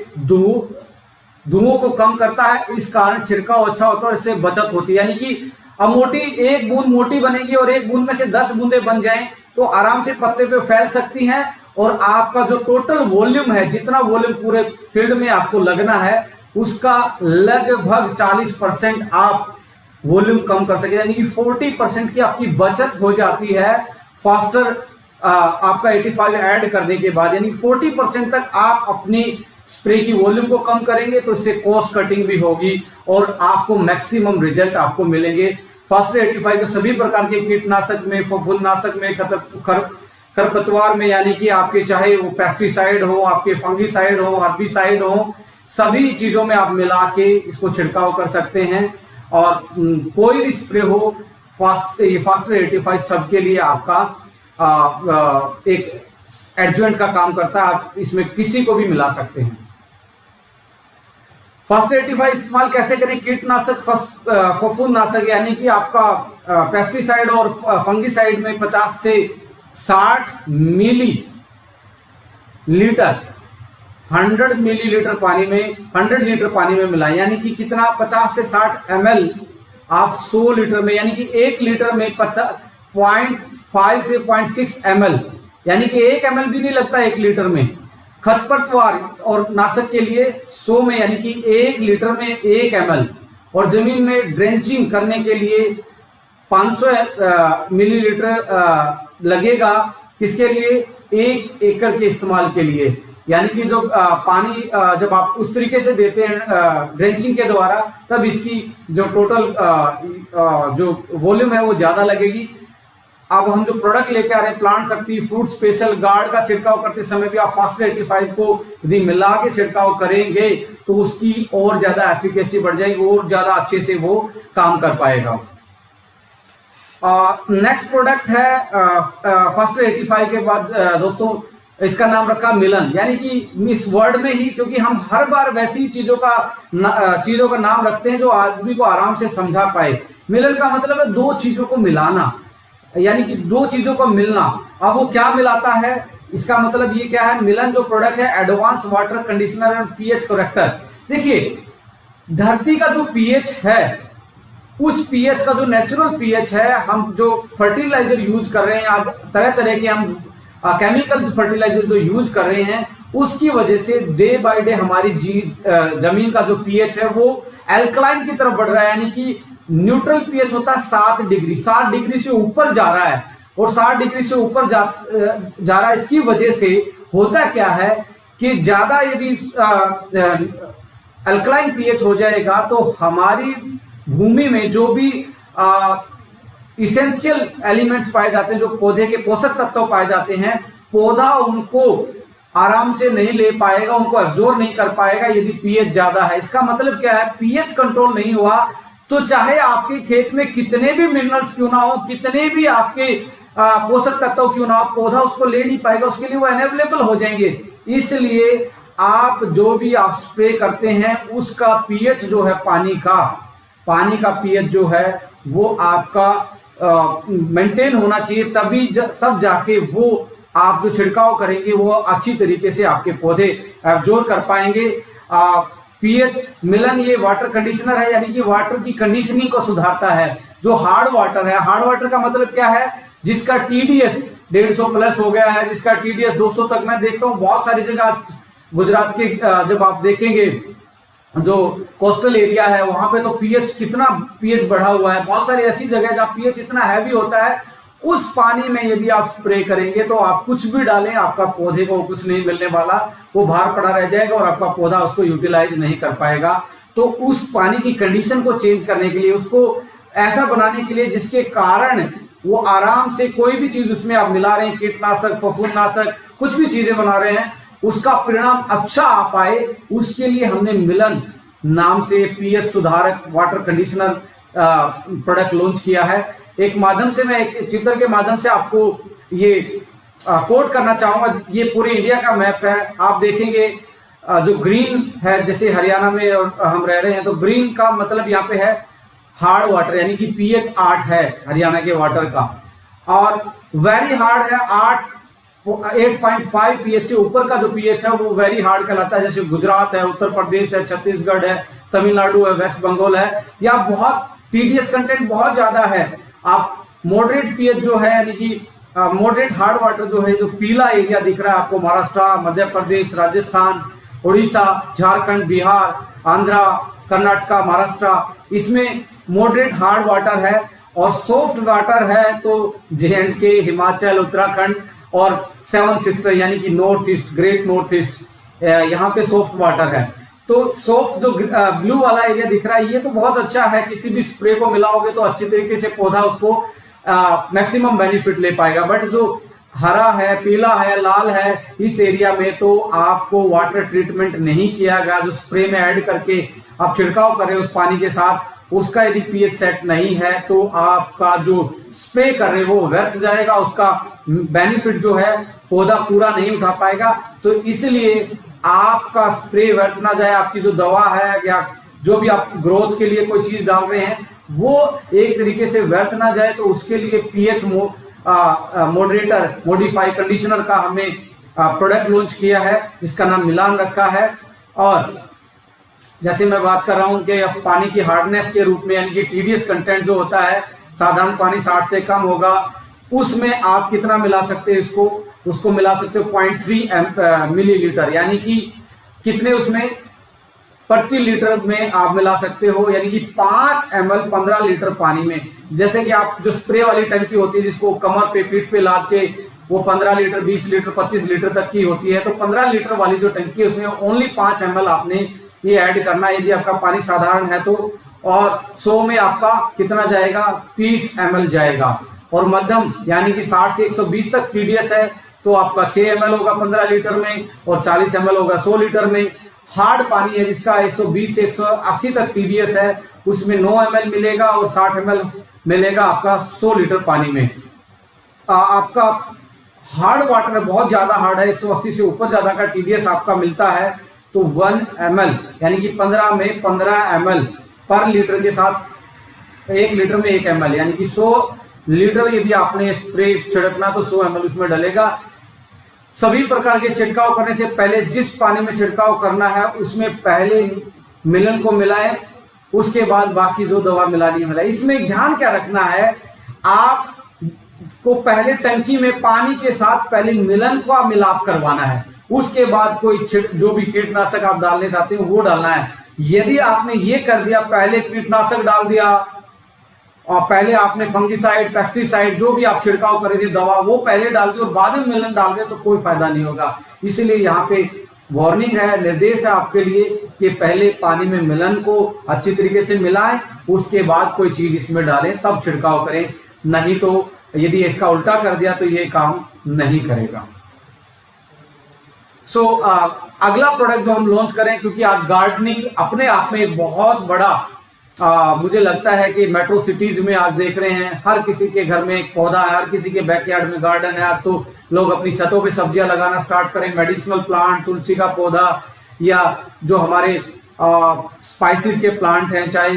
धुओं को कम करता है। इस कारण छिड़काव अच्छा होता है और इससे बचत होती है, यानी कि अब एक बूंद मोटी बनेगी और एक बूंद में से 10 बूंदे बन जाएं तो आराम से पत्ते पे फैल सकती हैं, और आपका जो टोटल वॉल्यूम है, जितना वॉल्यूम पूरे फील्ड में आपको लगना है, उसका लगभग 40% आप वॉल्यूम कम कर सके, यानी कि 40% की आपकी बचत हो जाती है फास्टर आपका 85 ऐड करने के बाद, यानी 40% तक आप अपनी स्प्रे की वॉल्यूम को कम करेंगे तो इससे कॉस्ट कटिंग भी होगी और आपको मैक्सिमम रिजल्ट आपको मिलेंगे। फास्टर 85 के सभी प्रकार के कीटनाशक में, फफूंदनाशक में, खरपतवार में, यानी कि आपके चाहे वो पेस्टिसाइड हो, आपके फंगिसाइड हो, हर्बिसाइड हो, सभी चीजों में आप मिला के इसको छिड़काव कर सकते हैं। और कोई भी स्प्रे हो, फास्टर 85 सबके लिए आपका एक एडजुवेंट का काम करता है, आप इसमें किसी को भी मिला सकते हैं। फास्टर 85 इस्तेमाल कैसे करें, कीटनाशक फफूंदनाशक यानी कि आपका पेस्टिसाइड और फंगिसाइड में 50 से 60 मिलीलीटर 100 मिलीलीटर पानी में 100 लीटर पानी में मिलाएं, यानी कि कितना 50 से 60 ml आप 100 लीटर में, यानी कि 1 लीटर में 0.5 से 0.6 ml, यानी कि 1 ml भी नहीं लगता 1 लीटर में। खरपतवार और नाशक के लिए 100 में, यानी कि 1 लीटर में 1 ml, और जमीन में ड्रेंचिंग करने के लिए 500 मिलीलीटर लगेगा, किसके लिए, 1 एकड़ के इस्तेमाल के लिए, यानी कि जो पानी जब आप उस तरीके से देते हैं ड्रेंचिंग के द्वारा, तब इसकी जो टोटल जो वॉल्यूम है वो ज्यादा लगेगी। अब हम जो प्रोडक्ट लेके आ रहे हैं प्लांट शक्ति फ्रूट स्पेशल गार्ड का छिड़काव करते समय भी आप फास्टर 85 को यदि मिला के छिड़काव करेंगे तो उसकी और ज्यादा एफिकेसी बढ़ जाएगी और ज्यादा अच्छे से वो काम कर पाएगा। नेक्स्ट प्रोडक्ट है फास्टर 85 के बाद दोस्तों इसका नाम रखा मिलन, यानी कि इस वर्ड में ही, क्योंकि हम हर बार वैसी चीजों का नाम रखते हैं जो आदमी को आराम से समझा पाए। मिलन का मतलब है दो चीजों को मिलाना, यानी कि दो चीजों को मिलना। अब वो क्या मिलाता है, इसका मतलब ये क्या है, मिलन जो प्रोडक्ट है advance water conditioner and pH character. देखिए धरती का जो पीएच है, उस पीएच का जो नेचुरल पीएच है, हम जो फर्टिलाइजर यूज कर रहे हैं आज, तरह तरह के हम केमिकल फर्टिलाइजर जो यूज कर रहे हैं, उसकी वजह से डे बाय डे हमारी जमीन का जो पीएच है वो एल्कलाइन की तरफ बढ़ रहा है। यानी कि न्यूट्रल पीएच होता है 7 डिग्री, 7 डिग्री से ऊपर जा रहा है, और 7 डिग्री से ऊपर जा रहा है। इसकी वजह से होता क्या है कि ज्यादा यदि अल्कलाइन पीएच हो जाएगा तो हमारी भूमि में जो भी इसेंशियल एलिमेंट्स पाए जाते हैं, जो पौधे के पोषक तत्व पाए जाते हैं, पौधा उनको आराम से नहीं ले पाएगा, उनको एब्जॉर्ब नहीं कर पाएगा यदि पीएच ज्यादा है। इसका मतलब क्या है, पीएच कंट्रोल नहीं हुआ तो चाहे आपके खेत में कितने भी मिनरल्स क्यों ना हो, कितने भी आपके पोषक तत्व क्यों ना हो, पौधा उसको ले नहीं पाएगा, उसके लिए वो अनअवेलेबल हो जाएंगे। इसलिए आप जो भी आप स्प्रे करते हैं उसका पीएच जो है, पानी का पीएच जो है वो आपका मेंटेन होना चाहिए, तब जाके वो आप जो छिड़काव करेंगे वो अच्छी तरीके से आपके पौधे एब्जॉर्ब कर पाएंगे। पीएच मिलन ये वाटर कंडीशनर है, यानी कि वाटर की कंडीशनिंग को सुधारता है। जो हार्ड वाटर है, हार्ड वाटर का मतलब क्या है, जिसका टीडीएस 150 प्लस हो गया है, जिसका टीडीएस 200 तक मैं देखता हूँ बहुत सारी जगह गुजरात के, जब आप देखेंगे जो कोस्टल एरिया है वहां पे तो पीएच कितना पीएच बढ़ा हुआ है। बहुत सारी ऐसी जगह जहां पीएच इतना हैवी होता है, उस पानी में यदि आप स्प्रे करेंगे तो आप कुछ भी डालें, आपका पौधे को कुछ नहीं मिलने वाला, वो बाहर पड़ा रह जाएगा और आपका पौधा उसको यूटिलाइज नहीं कर पाएगा। तो उस पानी की कंडीशन को चेंज करने के लिए, उसको ऐसा बनाने के लिए जिसके कारण वो आराम से कोई भी चीज उसमें आप मिला रहे हैं, कीटनाशक, फफूंदनाशक, कुछ भी चीजें बना रहे हैं, उसका परिणाम अच्छा आ पाए, उसके लिए हमने मिलन नाम से पीएच सुधारक वाटर कंडीशनर प्रोडक्ट लॉन्च किया है। एक माध्यम से मैं एक चित्र के माध्यम से आपको ये कोट करना चाहूंगा। ये पूरे इंडिया का मैप है, आप देखेंगे जो ग्रीन है, जैसे हरियाणा में और हम रह रहे हैं, तो ग्रीन का मतलब यहाँ पे है हार्ड वाटर, यानी कि पीएच 8 है हरियाणा के वाटर का, और वेरी हार्ड है 8.5 पीएच से ऊपर का जो पीएच है वो वेरी हार्ड कहलाता है। जैसे गुजरात है, उत्तर प्रदेश है, छत्तीसगढ़ है, तमिलनाडु है, वेस्ट बंगाल है, या बहुत टीडीएस कंटेंट बहुत ज्यादा है। आप मॉडरेट पीएच जो है, यानी कि मॉडरेट हार्ड वाटर जो है, जो पीला एरिया दिख रहा है आपको, महाराष्ट्र, मध्य प्रदेश, राजस्थान, उड़ीसा, झारखंड, बिहार, आंध्रा, कर्नाटका, महाराष्ट्र, इसमें मॉडरेट हार्ड वाटर है। और सॉफ्ट वाटर है तो J&K, हिमाचल, उत्तराखंड और 7 सिस्टर यानी कि north east, great north east, यहाँ पे सॉफ्ट वाटर है। तो सॉफ्ट जो ब्लू वाला एरिया दिख रहा है, ये तो बहुत अच्छा है, किसी भी स्प्रे को मिलाओगे तो अच्छी तरीके से पौधा उसको मैक्सिमम बेनिफिट ले पाएगा। बट जो हरा है, पीला है, लाल है, इस एरिया में तो आपको वाटर ट्रीटमेंट नहीं किया गया, जो स्प्रे में ऐड करके आप छिड़काव कर रहे हो उस पानी के साथ, उसका यदि पीएच सेट नहीं है तो आपका जो स्प्रे कर रहे हो वो व्यर्थ जाएगा, उसका बेनिफिट जो है पौधा पूरा नहीं उठा पाएगा। तो इसलिए आपका स्प्रे व्यर्थ ना जाए, आपकी जो दवा है या जो भी आप ग्रोथ के लिए कोई चीज डाल रहे हैं वो एक तरीके से व्यर्थ ना जाए, तो उसके लिए पीएच मॉडरेटर मॉडिफाई कंडीशनर का हमने प्रोडक्ट लॉन्च किया है, जिसका नाम मिलान रखा है। और जैसे मैं बात कर रहा हूं कि पानी की हार्डनेस के रूप में, यानी कि टीडीएस कंटेंट जो होता है, साधारण पानी 60 से कम होगा, उसमें आप कितना मिला सकते हैं, उसको मिला सकते हो 0.3 मिलीलीटर, यानी कि कितने उसमें प्रति लीटर में आप मिला सकते हो, यानी कि 5 ml 15 लीटर पानी में। जैसे कि आप जो स्प्रे वाली टंकी होती है जिसको कमर पे, पीठ पे लाद के वो 15 लीटर, 20 लीटर, 25 लीटर तक की होती है, तो 15 लीटर वाली जो टंकी है उसमें ओनली 5 ml आपने ये ऐड करना है यदि आपका पानी साधारण है तो। और 100 में आपका कितना जाएगा, 30 ml जाएगा। और मध्यम यानी कि 60 से 120 तक टीडीएस है तो आपका 6 ml होगा 15 लीटर में, और 40 ml होगा 100 लीटर में। हार्ड पानी है जिसका 120 से 180 तक टीडीएस है, उसमें 9 ml मिलेगा और 60 ml मिलेगा आपका 100 लीटर पानी में। आपका हार्ड वाटर है, बहुत ज्यादा हार्ड है, 180 से ऊपर ज्यादा का टीडीएस आपका मिलता है, तो 1 ml यानी कि 15 में 15 ml पर लीटर के साथ 1 लीटर में 1 ml, यानी कि 100 लीटर यदि आपने स्प्रे छिड़कना तो 100 ml उसमें डलेगा। सभी प्रकार के छिड़काव करने से पहले जिस पानी में छिड़काव करना है उसमें पहले मिलन को मिलाएं, उसके बाद बाकी जो दवा मिलानी है मिलाएं। इसमें ध्यान क्या रखना है, आप को पहले टंकी में पानी के साथ पहले मिलन का मिलाप करवाना है, उसके बाद कोई जो भी कीटनाशक आप डालने चाहते हैं वो डालना है। यदि आपने ये कर दिया, पहले कीटनाशक डाल दिया और पहले आपने फंगिसाइड, पेस्टिसाइड जो भी आप छिड़काव कर रहे थे दवा वो पहले डाल दी और बाद में मिलन डाल दिया तो कोई फायदा नहीं होगा। इसीलिए यहाँ पे वार्निंग है, निर्देश है आपके लिए कि पहले पानी में मिलन को अच्छी तरीके से मिलाएं, उसके बाद कोई चीज इसमें डालें तब छिड़काव करें, नहीं तो यदि इसका उल्टा कर दिया तो ये काम नहीं करेगा। अगला प्रोडक्ट जो हम लॉन्च करें, क्योंकि आज गार्डनिंग अपने आप में एक बहुत बड़ा मुझे लगता है कि मेट्रो सिटीज में आज देख रहे हैं हर किसी के घर में एक पौधा है, हर किसी के बैकयार्ड में गार्डन है। आज तो लोग अपनी छतों पे सब्जियां लगाना स्टार्ट करें, मेडिसिनल प्लांट, तुलसी का पौधा या जो हमारे स्पाइसेस के प्लांट हैं, चाहे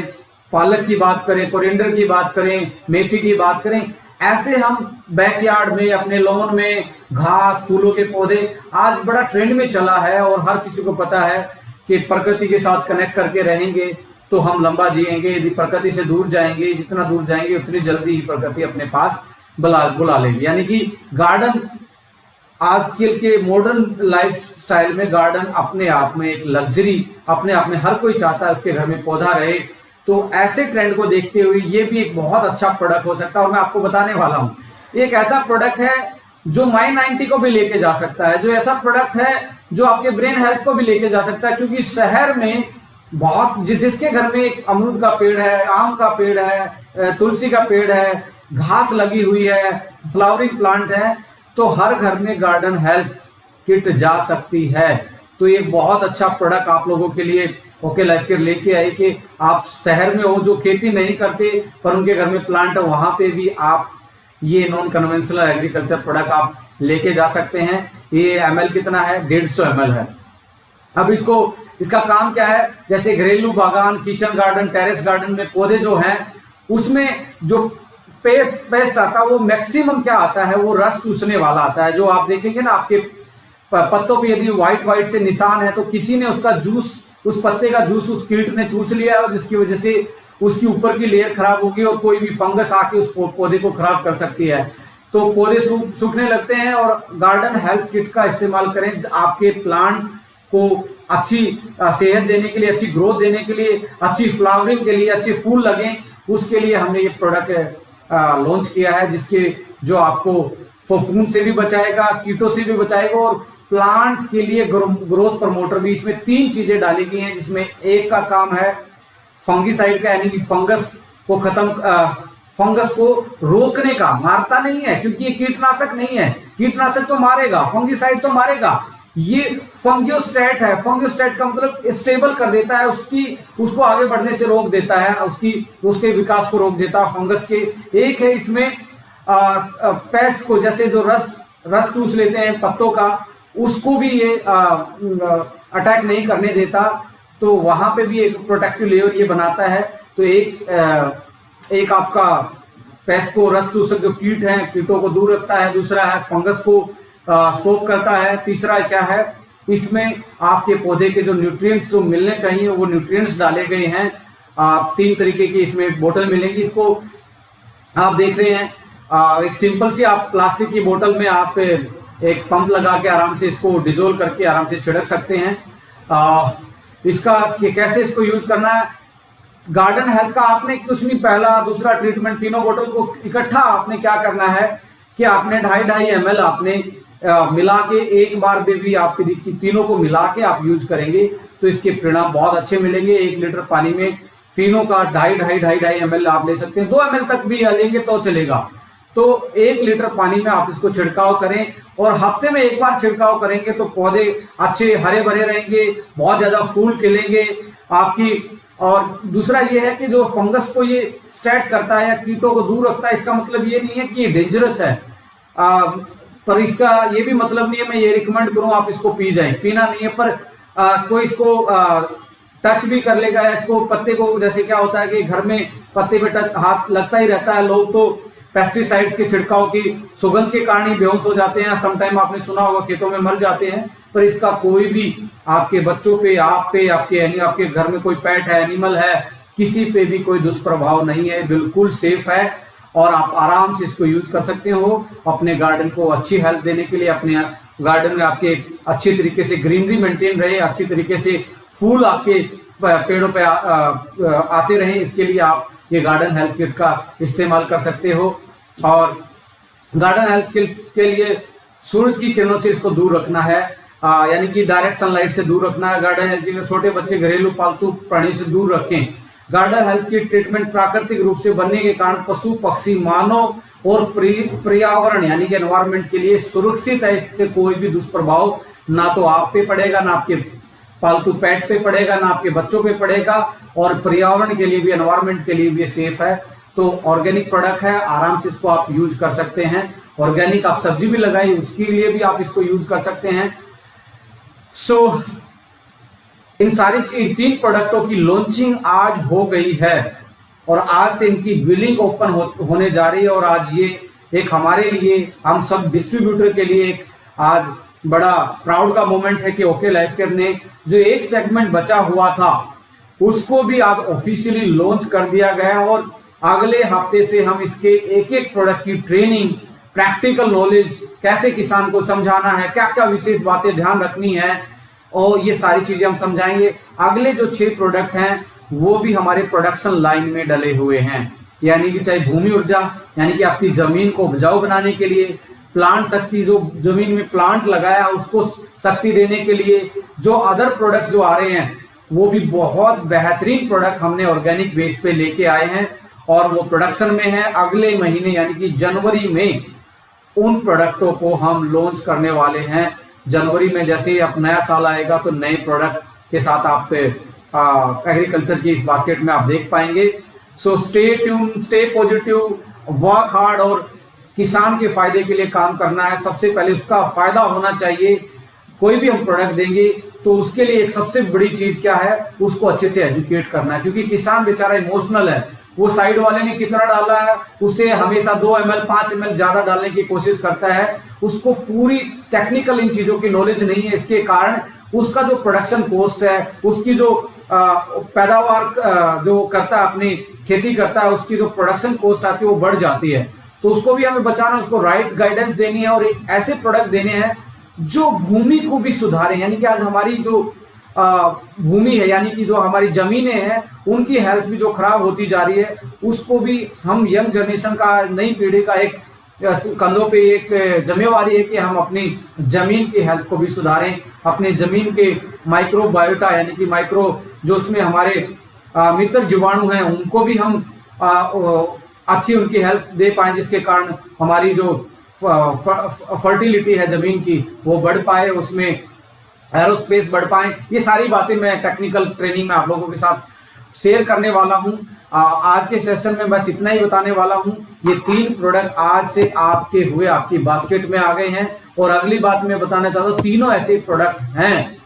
पालक की बात करें, कोरिएंडर की बात करें, मेथी की बात करें, ऐसे हम बैकयार्ड में अपने लॉन में घास फूलों के पौधे आज बड़ा ट्रेंड में चला है। और हर किसी को पता है कि प्रकृति के साथ कनेक्ट करके रहेंगे तो हम लंबा जिएंगे, यदि प्रकृति से दूर जाएंगे, जितना दूर जाएंगे उतनी जल्दी ही प्रकृति अपने पास बुला लेगी। यानी कि गार्डन आजकल के मॉडर्न लाइफ स्टाइल में गार्डन अपने आप में एक लग्जरी, अपने आप में हर कोई चाहता है उसके घर में पौधा रहे। तो ऐसे ट्रेंड को देखते हुए ये भी एक बहुत अच्छा प्रोडक्ट हो सकता है। और मैं आपको बताने वाला हूं एक ऐसा प्रोडक्ट है जो My90 को भी लेके जा सकता है, जो ऐसा प्रोडक्ट है जो आपके ब्रेन हेल्थ को भी लेके जा सकता है। क्योंकि शहर में बहुत जिसके घर में एक अमरूद का पेड़ है, आम का पेड़ है, तुलसी का पेड़ है, घास लगी हुई है, फ्लावरिंग प्लांट है, तो हर घर में गार्डन हेल्थ किट जा सकती है। तो ये बहुत अच्छा प्रोडक्ट आप लोगों के लिए ओके लाइफ केयर लेके आए कि आप शहर में हो जो खेती नहीं करते पर उनके घर में प्लांट है, वहां पे भी आप ये नॉन कन्वेंशनल एग्रीकल्चर प्रोडक्ट आप लेके जा सकते हैं। ये ml कितना है, 150 ml है। अब इसका काम क्या है, जैसे घरेलू बागान, किचन गार्डन, टेरेस गार्डन में पौधे जो हैं उसमें जो पेस्ट आता है वो मैक्सिमम क्या आता है, वो रस चूसने वाला आता है। जो आप देखेंगे ना आपके पत्तों पे यदि व्हाइट से निशान है तो किसी ने उसका जूस, उस पत्ते का जूस उस कीट ने चूस लिया है और जिसकी वजह से उसकी ऊपर की लेयर खराब होगी और कोई भी फंगस आके उस पौधे को खराब कर सकती है। तो पौधे सूखने लगते हैं। और गार्डन हेल्थ किट का इस्तेमाल करें आपके प्लांट को अच्छी सेहत देने के लिए, अच्छी ग्रोथ देने के लिए, अच्छी फ्लावरिंग के लिए, अच्छे फूल लगें, उसके लिए हमने ये प्रोडक्ट लॉन्च किया है, जिसके जो आपको फफूंद से भी बचाएगा, कीटों से भी बचाएगा और प्लांट के लिए ग्रोथ प्रमोटर भी। इसमें 3 चीजें डाली गई हैं, जिसमें एक का काम है फंगिसाइड का, यानी कि फंगस को रोकने का। मारता नहीं है क्योंकि ये कीटनाशक नहीं है, कीटनाशक तो मारेगा, फंगिसाइड तो मारेगा। ये फंगियोस्टेट है, फंगियोस्टेट का मतलब स्टेबल कर देता है, उसको आगे बढ़ने से रोक देता है, उसके विकास को रोक देता है फंगस के। एक है इसमें पेस्ट को, जैसे जो रस चूस लेते हैं पत्तों का, उसको भी ये अटैक नहीं करने देता। तो वहां पे भी एक प्रोटेक्टिव लेयर ये बनाता है। तो एक आपका पेस्ट को, रस चूसक जो कीट हैं, कीटों को दूर रखता है। दूसरा है फंगस को स्टॉप करता है। तीसरा क्या है, इसमें आपके पौधे के जो न्यूट्रिएंट्स जो मिलने चाहिए वो न्यूट्रिएंट्स डाले गए हैं। 3 तरीके की इसमें बोतल मिलेंगी। इसको आप देख रहे हैं, एक सिंपल सी आप प्लास्टिक की बोतल में आप एक पंप लगा के आराम से इसको डिजोल्व करके आराम से छिड़क सकते हैं। इसका कैसे इसको यूज करना है, गार्डन हेल्थ का आपने कुछ नहीं, पहला दूसरा ट्रीटमेंट, तीनों बोतल को इकट्ठा आपने क्या करना है कि आपने 2.5 ml आपने मिला के एक बार में भी आपकी तीनों को मिला के आप यूज करेंगे तो इसके परिणाम बहुत अच्छे मिलेंगे। 1 लीटर पानी में तीनों का 2.5 ml आप ले सकते हैं। 2 ml तक भी लेंगे तो चलेगा। तो 1 लीटर पानी में आप इसको छिड़काव करें और हफ्ते में एक बार छिड़काव करेंगे तो पौधे अच्छे हरे भरे रहेंगे, बहुत ज्यादा फूल खिलेंगे आपकी। और दूसरा ये है कि जो फंगस को ये स्टैट करता है या कीटों को दूर रखता है, इसका मतलब ये नहीं है कि ये डेंजरस है, पर इसका ये भी मतलब नहीं है मैं ये रिकमेंड करूं आप इसको पी जाएं, पीना नहीं है। पर कोई इसको टच भी कर लेगा, इसको पत्ते को, जैसे क्या होता है कि घर में पत्ते पे टच हाथ लगता ही रहता है, लोग तो पेस्टिसाइड्स के छिड़काव की सुगंध के कारण ही बेहोश हो जाते हैं, समटाइम आपने सुना होगा खेतों में मर जाते हैं। पर इसका कोई भी आपके बच्चों पे, आप पे, आपके घर में कोई पेट है, एनिमल है, किसी पे भी कोई दुष्प्रभाव नहीं है, बिल्कुल सेफ है और आप आराम से इसको यूज कर सकते हो अपने गार्डन को अच्छी हेल्थ देने के लिए, अपने गार्डन में आपके अच्छी तरीके से ग्रीनरी मेंटेन रहे, अच्छी तरीके से फूल आपके पेड़ों पे आते रहे, इसके लिए आप ये गार्डन हेल्थ किट का इस्तेमाल कर सकते हो। और गार्डन हेल्थ किट के लिए सूरज की किरणों से इसको दूर रखना है, यानी कि डायरेक्ट सनलाइट से दूर रखना है। गार्डन हेल्थ किट छोटे बच्चे घरेलू पालतू प्राणी से दूर रखें। गार्डन हेल्थ किट ट्रीटमेंट प्राकृतिक रूप से बनने के कारण पशु पक्षी, मानव और पर्यावरण यानी कि एनवायरमेंट के लिए सुरक्षित है। इसके कोई भी दुष्प्रभाव ना तो आप पे पड़ेगा, ना आपके पालतू पेट पे पड़ेगा, ना आपके बच्चों पे पड़ेगा, और पर्यावरण के लिए भी, एनवायरमेंट के लिए भी सेफ है। तो ऑर्गेनिक प्रोडक्ट है, आराम से इसको आप यूज कर सकते हैं। ऑर्गेनिक आप सब्जी भी लगाई, उसके लिए भी आप इसको यूज कर सकते हैं। सो इन सारी चीज 3 प्रोडक्टों की लॉन्चिंग आज हो गई है और आज से इनकी बिलिंग ओपन होने जा रही है। और आज ये एक हमारे लिए, हम सब डिस्ट्रीब्यूटर के लिए एक आज बड़ा प्राउड का मोमेंट है कि ओके लाइफ केयर ने जो एक सेगमेंट बचा हुआ था उसको भी आज ऑफिशियली लॉन्च कर दिया गया है। और अगले हफ्ते से हम इसके एक एक प्रोडक्ट की ट्रेनिंग, प्रैक्टिकल नॉलेज, कैसे किसान को समझाना है, क्या क्या विशेष बातें ध्यान रखनी है, और ये सारी चीजें हम समझाएंगे। अगले जो 6 प्रोडक्ट हैं वो भी हमारे प्रोडक्शन लाइन में डले हुए हैं, यानी कि चाहे भूमि ऊर्जा, यानी कि आपकी जमीन को उपजाऊ बनाने के लिए, प्लांट शक्ति, जो जमीन में प्लांट लगाया उसको शक्ति देने के लिए, जो अदर प्रोडक्ट्स जो आ रहे हैं वो भी बहुत बेहतरीन प्रोडक्ट हमने ऑर्गेनिक बेस पे लेके आए हैं और वो प्रोडक्शन में है। अगले महीने यानी कि जनवरी में उन प्रोडक्टों को हम लॉन्च करने वाले हैं। जनवरी में जैसे ही अब नया साल आएगा तो नए प्रोडक्ट के साथ आप एग्रीकल्चर की इस बास्केट में आप देख पाएंगे। So stay tune, stay positive, work hard और किसान के फायदे के लिए काम करना है। सबसे पहले उसका फायदा होना चाहिए। कोई भी हम प्रोडक्ट देंगे तो उसके लिए एक सबसे बड़ी चीज क्या है, उसको अच्छे से एजुकेट करना है, क्योंकि किसान बेचारा इमोशनल है। वो साइड वाले ने कितना डाला है, उसे हमेशा 2 ml 5 ml ज्यादा डालने की कोशिश करता है, उसको पूरी टेक्निकल इन चीजों की नॉलेज नहीं है। इसके कारण उसका जो प्रोडक्शन कॉस्ट है, उसकी जो पैदावार जो करता है, अपनी खेती करता है, उसकी जो प्रोडक्शन कॉस्ट आती है वो बढ़ जाती है। तो उसको भी हमें बचाना, उसको राइट गाइडेंस देनी है और एक ऐसे प्रोडक्ट देने हैं जो भूमि को भी सुधारे। यानी कि आज हमारी जो भूमि है, यानी कि जो हमारी जमीनें हैं, उनकी हेल्थ भी जो खराब होती जा रही है, उसको भी हम यंग जनरेशन का, नई पीढ़ी का एक कंधों पे एक जिम्मेवारी है कि हम अपनी जमीन की हेल्थ को भी सुधारें, अपने जमीन के माइक्रोबायोटा यानी कि माइक्रो जो उसमें हमारे मित्र जीवाणु हैं उनको भी हम अच्छी उनकी हेल्थ दे पाएं, जिसके कारण हमारी जो फर्टिलिटी है जमीन की वो बढ़ पाए, उसमें एरोस्पेस बढ़ पाए। ये सारी बातें मैं टेक्निकल ट्रेनिंग में आप लोगों के साथ शेयर करने वाला हूं। आज के सेशन में बस इतना ही बताने वाला हूं। ये 3 प्रोडक्ट आज से आपके हुए आपकी बास्केट में आ गए हैं। और अगली बात मैं बताना चाहता हूं, तीनों ऐसे प्रोडक्ट हैं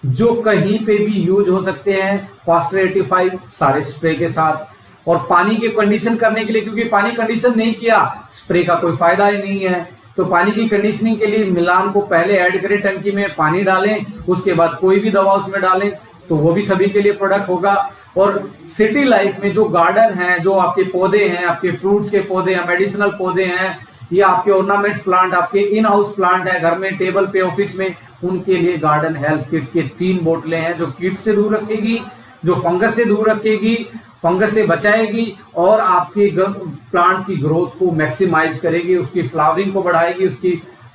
जो कहीं पे भी यूज हो सकते हैं। फास्टर 85 सारे स्प्रे के साथ, और पानी की कंडीशन करने के लिए, क्योंकि पानी कंडीशन नहीं किया स्प्रे का कोई फायदा ही नहीं है। तो पानी की कंडीशनिंग के लिए मिलान को पहले ऐड करें, टंकी में पानी डालें, उसके बाद कोई भी दवा उसमें डालें, तो वो भी सभी के लिए प्रोडक्ट होगा। और सिटी लाइफ में जो गार्डन है, जो आपके पौधे हैं, आपके फ्रूट्स के पौधे हैं, मेडिसिनल पौधे हैं, या आपके ऑर्नामेंट्स प्लांट, आपके इन हाउस प्लांट है घर में, टेबल पे, ऑफिस में, उनके लिए गार्डन हेल्थ किट के 3 बोतलें हैं जो कीट से दूर रखेगी, जो फंगस से दूर रखेगी, फंगस से बचाएगी और आपकी प्लांट की ग्रोथ को मैक्सिमाइज करेगी, उसकी फ्लावरिंग को बढ़ाएगी, उसकी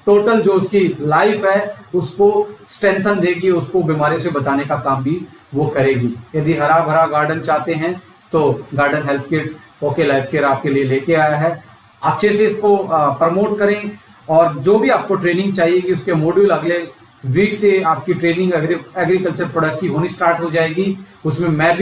टोटल जो उसकी लाइफ है उसको स्ट्रेंथन देगी, उसको बीमारी से बचाने का काम भी वो करेगी। यदि हरा भरा गार्डन चाहते हैं तो garden health kit okay life care आपके लिए लेके आया है। अच्छे से इसको प्रमोट करें, और जो भी आपको ट्रेनिंग चाहिएगी उसके मॉड्यूल अगले वीक से आपकी ट्रेनिंग एग्रीकल्चर प्रोडक्ट की होनी स्टार्ट हो जाएगी। उसमें मेरा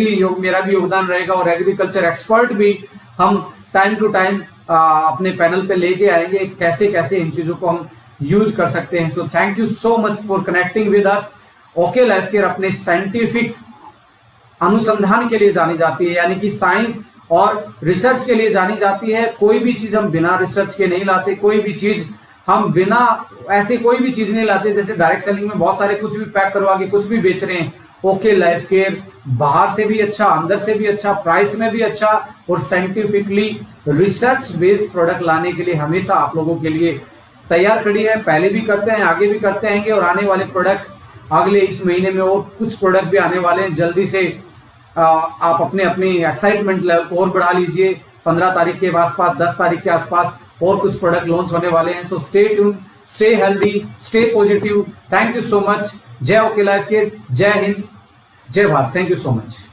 भी योगदान रहेगा और एग्रीकल्चर एक्सपर्ट भी हम टाइम टू टाइम अपने पैनल पे लेके आएंगे, कैसे कैसे इन चीजों को हम यूज कर सकते हैं। So thank you so much for connecting with us. Okay life care अपने साइंटिफिक अनुसंधान के लिए जानी जाती है, यानी कि साइंस और रिसर्च के लिए जानी जाती है। कोई भी चीज हम बिना रिसर्च के नहीं लाते, कोई भी चीज हम बिना ऐसे कोई भी चीज नहीं लाते। जैसे डायरेक्ट सेलिंग में बहुत सारे कुछ भी पैक करवा के कुछ भी बेच रहे हैं। ओके लाइफ केयर बाहर से भी अच्छा, अंदर से भी अच्छा, प्राइस में भी अच्छा और साइंटिफिकली रिसर्च बेस्ड प्रोडक्ट लाने के लिए हमेशा आप लोगों के लिए तैयार खड़ी है। पहले भी करते हैं, आगे भी करते रहेंगे और आने वाले प्रोडक्ट अगले इस महीने में और कुछ प्रोडक्ट भी आने वाले हैं। जल्दी से आप अपनी एक्साइटमेंट और बढ़ा लीजिए। 15 तारीख के आसपास, 10 तारीख के आसपास और कुछ प्रोडक्ट लॉन्च होने वाले हैं। So stay tune, stay healthy, stay positive. Thank you so much. जय ओके लाइफ केयर, जय हिंद, जय Bharat. Thank you so much.